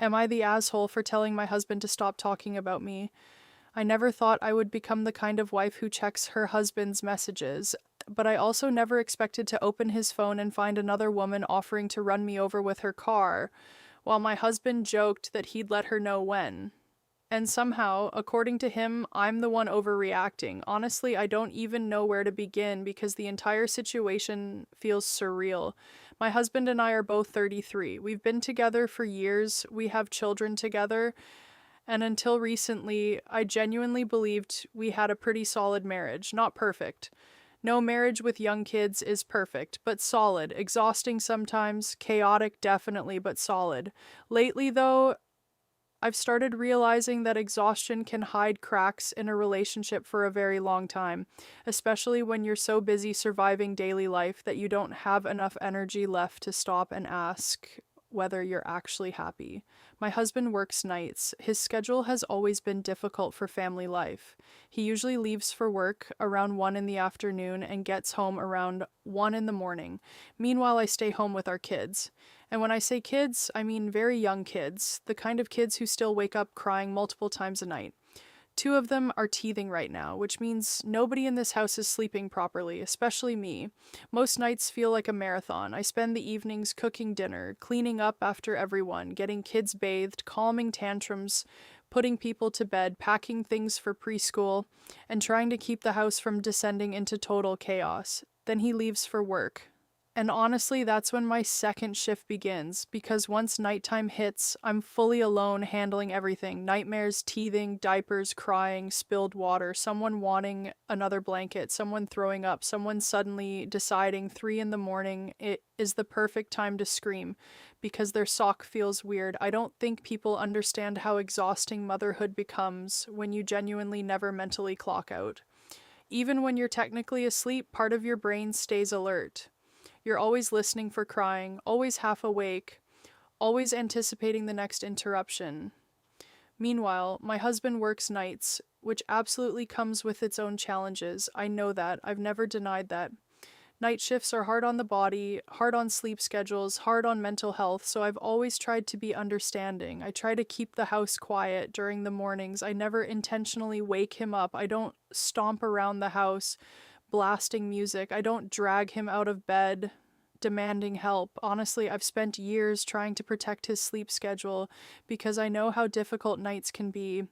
Am I the asshole for telling my husband to stop talking about me? I never thought I would become the kind of wife who checks her husband's messages, but I also never expected to open his phone and find another woman offering to run me over with her car, while my husband joked that he'd let her know when. And somehow, according to him, I'm the one overreacting. Honestly, I don't even know where to begin because the entire situation feels surreal. My husband and I are both 33. We've been together for years, we have children together, and until recently, I genuinely believed we had a pretty solid marriage. Not perfect. No marriage with young kids is perfect, but solid. Exhausting sometimes, chaotic definitely, but solid. Lately, though, I've started realizing that exhaustion can hide cracks in a relationship for a very long time, especially when you're so busy surviving daily life that you don't have enough energy left to stop and ask whether you're actually happy. My husband works nights. His schedule has always been difficult for family life. He usually leaves for work around 1 in the afternoon and gets home around 1 in the morning. Meanwhile, I stay home with our kids. And when I say kids, I mean very young kids, the kind of kids who still wake up crying multiple times a night. Two of them are teething right now, which means nobody in this house is sleeping properly, especially me. Most nights feel like a marathon. I spend the evenings cooking dinner, cleaning up after everyone, getting kids bathed, calming tantrums, putting people to bed, packing things for preschool, and trying to keep the house from descending into total chaos. Then he leaves for work. And honestly, that's when my second shift begins, because once nighttime hits, I'm fully alone handling everything. Nightmares, teething, diapers, crying, spilled water, someone wanting another blanket, someone throwing up, someone suddenly deciding 3 in the morning it is the perfect time to scream because their sock feels weird. I don't think people understand how exhausting motherhood becomes when you genuinely never mentally clock out. Even when you're technically asleep, part of your brain stays alert. You're always listening for crying, always half awake, always anticipating the next interruption. Meanwhile, my husband works nights, which absolutely comes with its own challenges. I know that. I've never denied that. Night shifts are hard on the body, hard on sleep schedules, hard on mental health, so I've always tried to be understanding. I try to keep the house quiet during the mornings. I never intentionally wake him up. I don't stomp around the house blasting music. I don't drag him out of bed demanding help. Honestly, I've spent years trying to protect his sleep schedule because I know how difficult nights can be.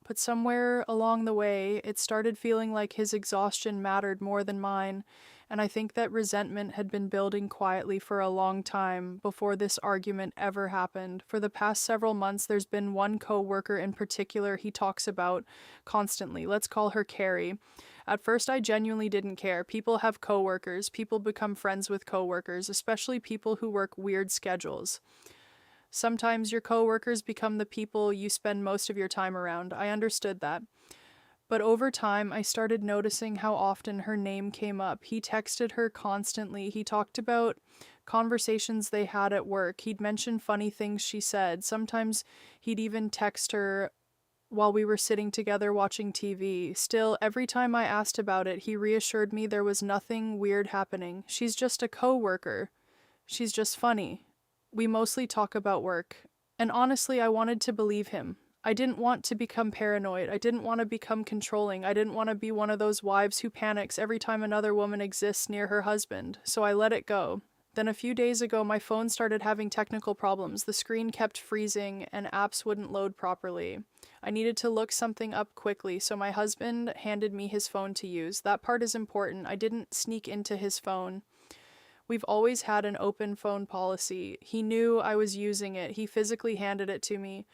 But somewhere along the way, it started feeling like his exhaustion mattered more than mine, and I think that resentment had been building quietly for a long time before this argument ever happened. For the past several months, there's been one coworker in particular he talks about constantly. Let's call her Carrie. At first, I genuinely didn't care. People have coworkers, people become friends with coworkers, especially people who work weird schedules. Sometimes your coworkers become the people you spend most of your time around. I understood that. But over time, I started noticing how often her name came up. He texted her constantly. He talked about conversations they had at work. He'd mention funny things she said. Sometimes he'd even text her while we were sitting together watching TV. Still, every time I asked about it, he reassured me there was nothing weird happening. She's just a coworker. She's just funny. We mostly talk about work. And honestly, I wanted to believe him. I didn't want to become paranoid. I didn't want to become controlling. I didn't want to be one of those wives who panics every time another woman exists near her husband. So I let it go. Then a few days ago, my phone started having technical problems. The screen kept freezing and apps wouldn't load properly. I needed to look something up quickly, so my husband handed me his phone to use. That part is important. I didn't sneak into his phone. We've always had an open phone policy. He knew I was using it. He physically handed it to me.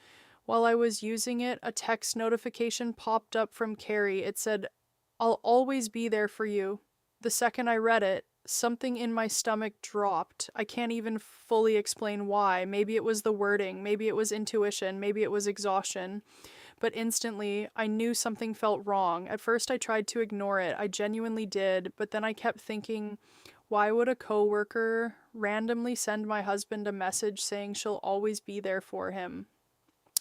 While I was using it, a text notification popped up from Carrie. It said, "I'll always be there for you." The second I read it, something in my stomach dropped. I can't even fully explain why. Maybe it was the wording, maybe it was intuition, maybe it was exhaustion. But instantly, I knew something felt wrong. At first, I tried to ignore it. I genuinely did, but then I kept thinking, why would a coworker randomly send my husband a message saying she'll always be there for him?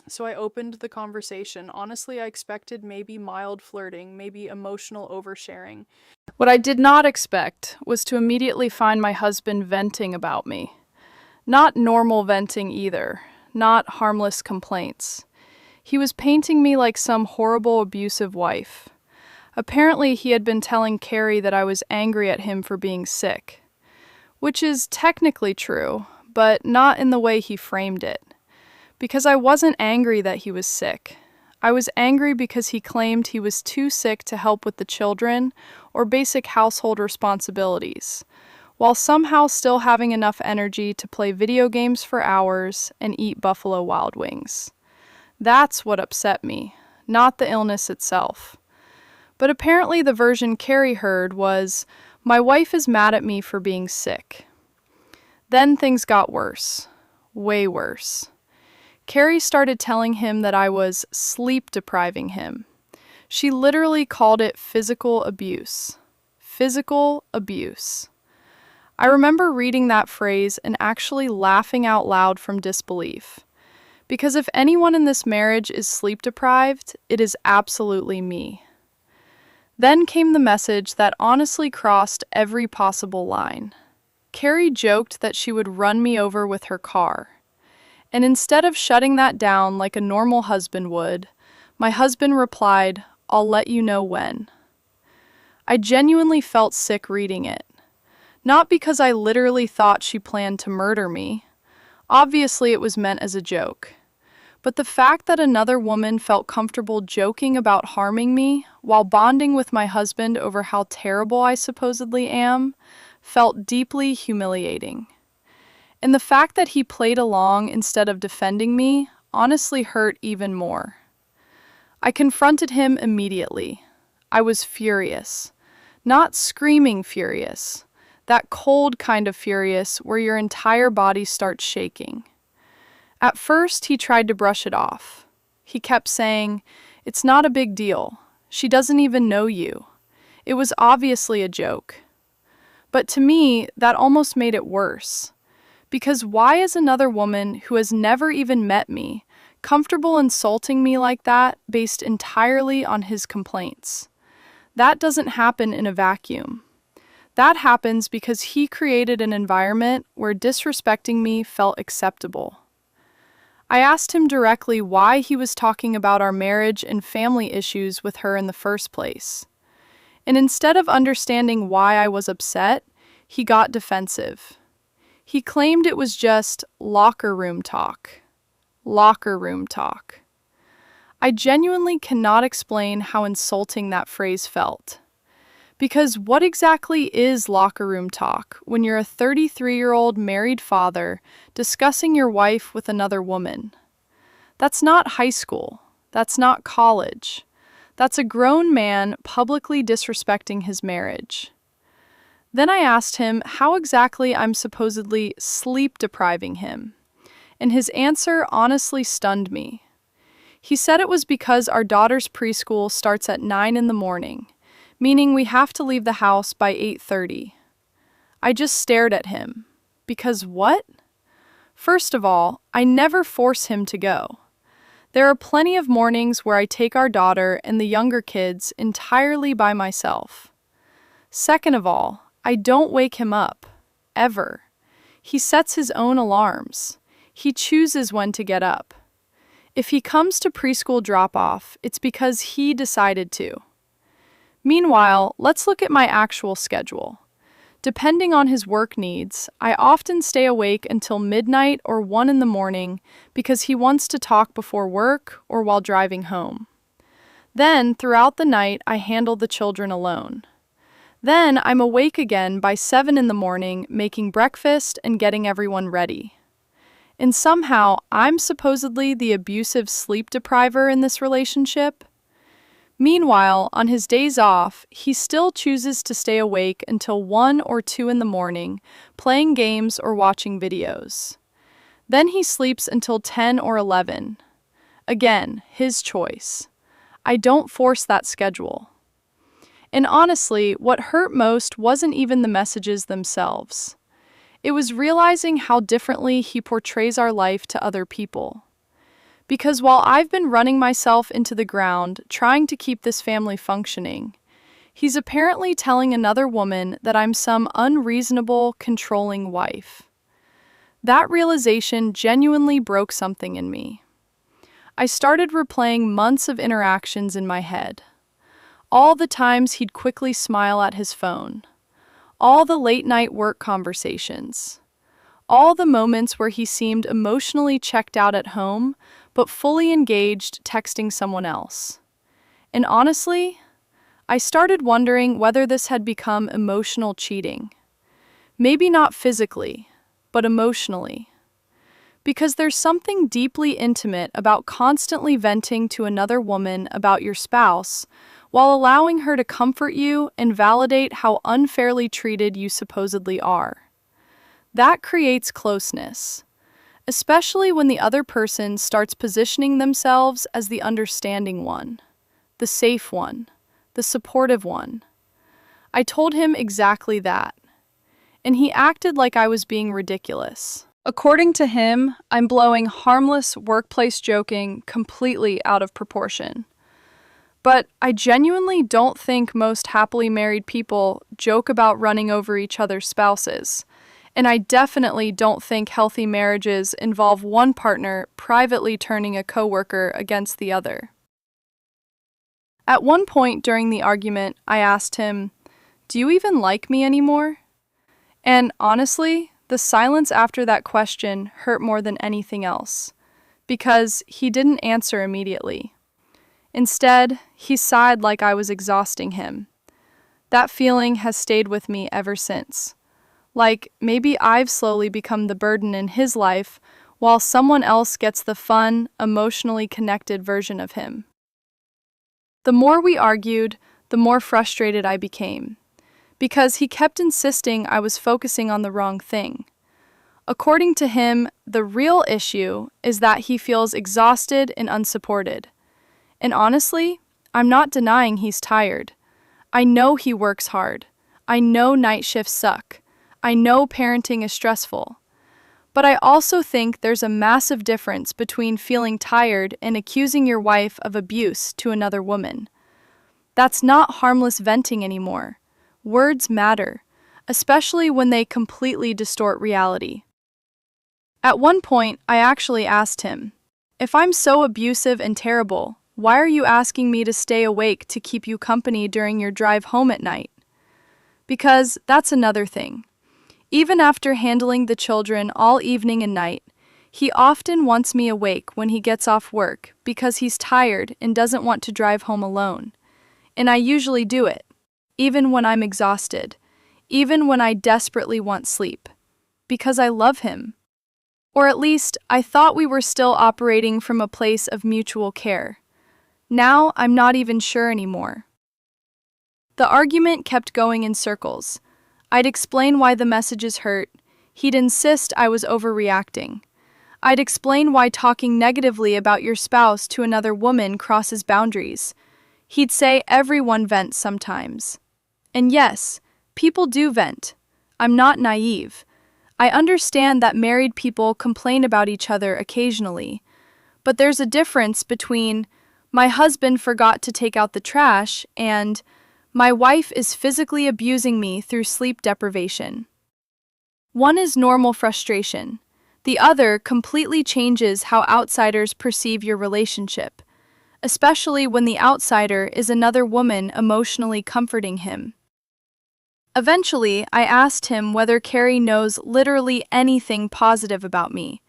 So I opened the conversation. Honestly, I expected maybe mild flirting, maybe emotional oversharing. What I did not expect was to immediately find my husband venting about me. Not normal venting either. not harmless complaints. He was painting me like some horrible, abusive wife. Apparently, he had been telling Carrie that I was angry at him for being sick, which is technically true, but not in the way he framed it. Because I wasn't angry that he was sick. I was angry because he claimed he was too sick to help with the children or basic household responsibilities, while somehow still having enough energy to play video games for hours and eat Buffalo Wild Wings. That's what upset me, not the illness itself. But apparently the version Carrie heard was, "My wife is mad at me for being sick." Then things got worse. Way worse. Carrie started telling him that I was sleep depriving him. She literally called it physical abuse. Physical abuse. I remember reading that phrase and actually laughing out loud from disbelief. Because if anyone in this marriage is sleep deprived, it is absolutely me. Then came the message that honestly crossed every possible line. Carrie joked that she would run me over with her car. And instead of shutting that down like a normal husband would, my husband replied, "I'll let you know when." I genuinely felt sick reading it. Not because I literally thought she planned to murder me. Obviously, it was meant as a joke. But the fact that another woman felt comfortable joking about harming me while bonding with my husband over how terrible I supposedly am felt deeply humiliating. And the fact that he played along instead of defending me honestly hurt even more. I confronted him immediately. I was furious. Not screaming furious. That cold kind of furious where your entire body starts shaking. At first, he tried to brush it off. He kept saying, "It's not a big deal. She doesn't even know you. It was obviously a joke." But to me, that almost made it worse. Because why is another woman who has never even met me comfortable insulting me like that based entirely on his complaints? That doesn't happen in a vacuum. That happens because he created an environment where disrespecting me felt acceptable. I asked him directly why he was talking about our marriage and family issues with her in the first place. And instead of understanding why I was upset, he got defensive. He claimed it was just locker room talk. Locker room talk. I genuinely cannot explain how insulting that phrase felt. Because what exactly is locker room talk when you're a 33-year-old married father discussing your wife with another woman? That's not high school. That's not college. That's a grown man publicly disrespecting his marriage. Then I asked him how exactly I'm supposedly sleep depriving him, and his answer honestly stunned me. He said it was because our daughter's preschool starts at 9 in the morning, meaning we have to leave the house by 8:30. I just stared at him. Because what? First of all, I never force him to go. There are plenty of mornings where I take our daughter and the younger kids entirely by myself. Second of all, I don't wake him up. Ever. He sets his own alarms. He chooses when to get up. If he comes to preschool drop-off, it's because he decided to. Meanwhile, let's look at my actual schedule. Depending on his work needs, I often stay awake until midnight or 1 in the morning because he wants to talk before work or while driving home. Then, throughout the night, I handle the children alone. Then, I'm awake again by 7 in the morning, making breakfast and getting everyone ready. And somehow, I'm supposedly the abusive sleep depriver in this relationship. Meanwhile, on his days off, he still chooses to stay awake until 1 or 2 in the morning, playing games or watching videos. Then he sleeps until 10 or 11. Again, his choice. I don't force that schedule. And honestly, what hurt most wasn't even the messages themselves. It was realizing how differently he portrays our life to other people. Because while I've been running myself into the ground trying to keep this family functioning, he's apparently telling another woman that I'm some unreasonable, controlling wife. That realization genuinely broke something in me. I started replaying months of interactions in my head. All the times he'd quickly smile at his phone. All the late-night work conversations. All the moments where he seemed emotionally checked out at home, but fully engaged texting someone else. And honestly, I started wondering whether this had become emotional cheating. Maybe not physically, but emotionally. Because there's something deeply intimate about constantly venting to another woman about your spouse, while allowing her to comfort you and validate how unfairly treated you supposedly are. That creates closeness, especially when the other person starts positioning themselves as the understanding one, the safe one, the supportive one. I told him exactly that, and he acted like I was being ridiculous. According to him, I'm blowing harmless workplace joking completely out of proportion. But I genuinely don't think most happily married people joke about running over each other's spouses. And I definitely don't think healthy marriages involve one partner privately turning a coworker against the other. At one point during the argument, I asked him, "Do you even like me anymore?" And honestly, the silence after that question hurt more than anything else, because he didn't answer immediately. Instead, he sighed like I was exhausting him. That feeling has stayed with me ever since. Like, maybe I've slowly become the burden in his life, while someone else gets the fun, emotionally connected version of him. The more we argued, the more frustrated I became, because he kept insisting I was focusing on the wrong thing. According to him, the real issue is that he feels exhausted and unsupported. And honestly, I'm not denying he's tired. I know he works hard. I know night shifts suck. I know parenting is stressful. But I also think there's a massive difference between feeling tired and accusing your wife of abuse to another woman. That's not harmless venting anymore. Words matter, especially when they completely distort reality. At one point, I actually asked him, "If I'm so abusive and terrible, why are you asking me to stay awake to keep you company during your drive home at night?" Because that's another thing. Even after handling the children all evening and night, he often wants me awake when he gets off work because he's tired and doesn't want to drive home alone. And I usually do it, even when I'm exhausted, even when I desperately want sleep, because I love him. Or at least, I thought we were still operating from a place of mutual care. Now, I'm not even sure anymore. The argument kept going in circles. I'd explain why the messages hurt. He'd insist I was overreacting. I'd explain why talking negatively about your spouse to another woman crosses boundaries. He'd say everyone vents sometimes. And yes, people do vent. I'm not naive. I understand that married people complain about each other occasionally. But there's a difference between "my husband forgot to take out the trash" and "my wife is physically abusing me through sleep deprivation." One is normal frustration. The other completely changes how outsiders perceive your relationship, especially when the outsider is another woman emotionally comforting him. Eventually, I asked him whether Carrie knows literally anything positive about me,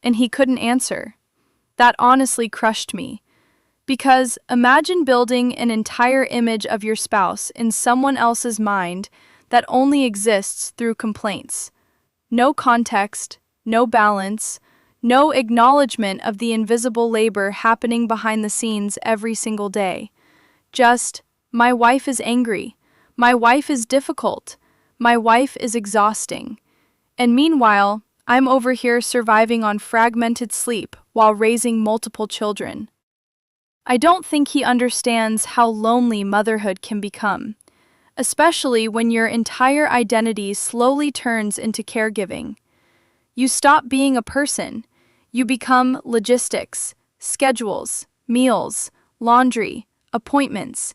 and he couldn't answer. That honestly crushed me. Because imagine building an entire image of your spouse in someone else's mind that only exists through complaints. No context, no balance, no acknowledgement of the invisible labor happening behind the scenes every single day. Just, "my wife is angry. My wife is difficult. My wife is exhausting." And meanwhile, I'm over here surviving on fragmented sleep while raising multiple children. I don't think he understands how lonely motherhood can become, especially when your entire identity slowly turns into caregiving. You stop being a person. You become logistics, schedules, meals, laundry, appointments,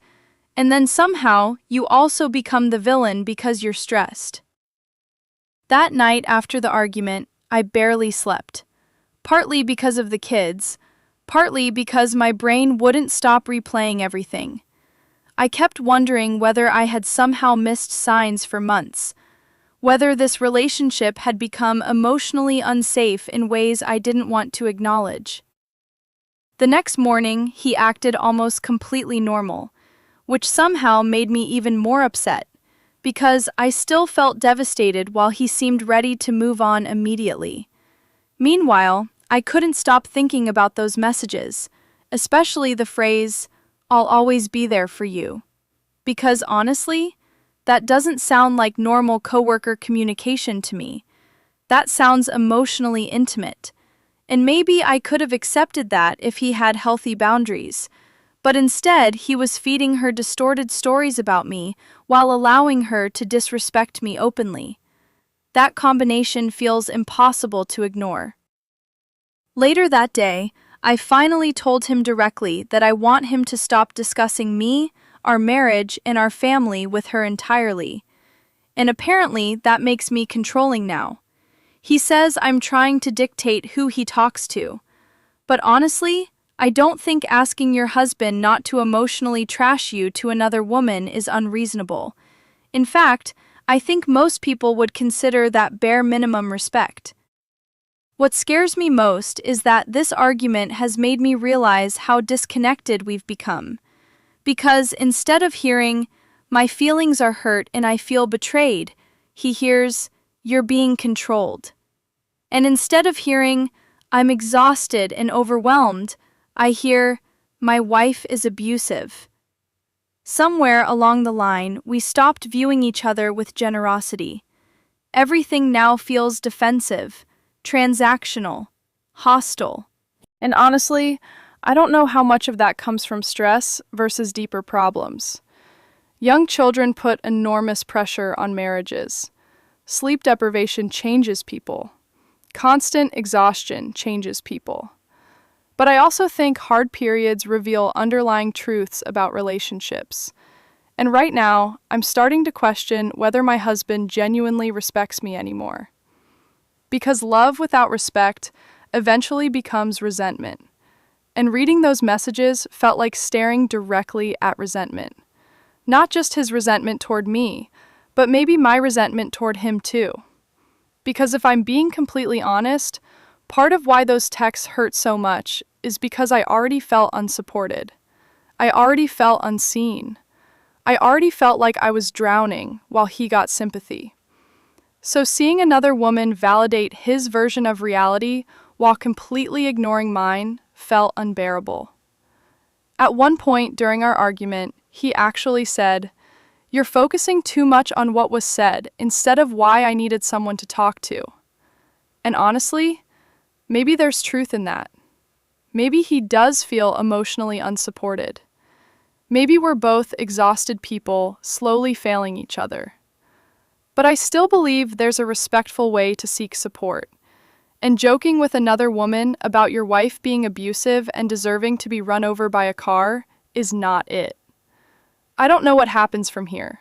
and then somehow you also become the villain because you're stressed. That night after the argument, I barely slept. Partly because of the kids, partly because my brain wouldn't stop replaying everything. I kept wondering whether I had somehow missed signs for months, whether this relationship had become emotionally unsafe in ways I didn't want to acknowledge. The next morning, he acted almost completely normal, which somehow made me even more upset, because I still felt devastated while he seemed ready to move on immediately. Meanwhile, I couldn't stop thinking about those messages, especially the phrase, "I'll always be there for you." Because honestly, that doesn't sound like normal coworker communication to me. That sounds emotionally intimate. And maybe I could have accepted that if he had healthy boundaries. But instead, he was feeding her distorted stories about me while allowing her to disrespect me openly. That combination feels impossible to ignore. Later that day, I finally told him directly that I want him to stop discussing me, our marriage, and our family with her entirely. And apparently, that makes me controlling now. He says I'm trying to dictate who he talks to. But honestly, I don't think asking your husband not to emotionally trash you to another woman is unreasonable. In fact, I think most people would consider that bare minimum respect. What scares me most is that this argument has made me realize how disconnected we've become. Because instead of hearing, "My feelings are hurt and I feel betrayed," he hears, "You're being controlled." And instead of hearing, "I'm exhausted and overwhelmed," I hear, "My wife is abusive." Somewhere along the line, we stopped viewing each other with generosity. Everything now feels defensive, transactional, hostile. And honestly, I don't know how much of that comes from stress versus deeper problems. Young children put enormous pressure on marriages. Sleep deprivation changes people. Constant exhaustion changes people. But I also think hard periods reveal underlying truths about relationships. And right now, I'm starting to question whether my husband genuinely respects me anymore. Because love without respect eventually becomes resentment. And reading those messages felt like staring directly at resentment. Not just his resentment toward me, but maybe my resentment toward him too. Because if I'm being completely honest, part of why those texts hurt so much is because I already felt unsupported. I already felt unseen. I already felt like I was drowning while he got sympathy. So seeing another woman validate his version of reality while completely ignoring mine felt unbearable. At one point during our argument, he actually said, "You're focusing too much on what was said instead of why I needed someone to talk to." And honestly, maybe there's truth in that. Maybe he does feel emotionally unsupported. Maybe we're both exhausted people slowly failing each other. But I still believe there's a respectful way to seek support. And joking with another woman about your wife being abusive and deserving to be run over by a car is not it. I don't know what happens from here.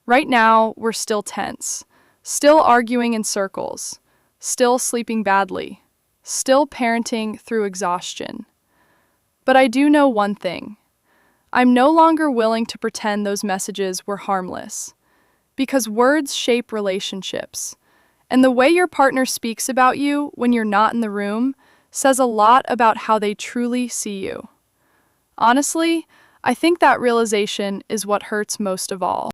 Right now, we're still tense, still arguing in circles, still sleeping badly, still parenting through exhaustion. But I do know one thing. I'm no longer willing to pretend those messages were harmless. Because words shape relationships. And the way your partner speaks about you when you're not in the room says a lot about how they truly see you. Honestly, I think that realization is what hurts most of all.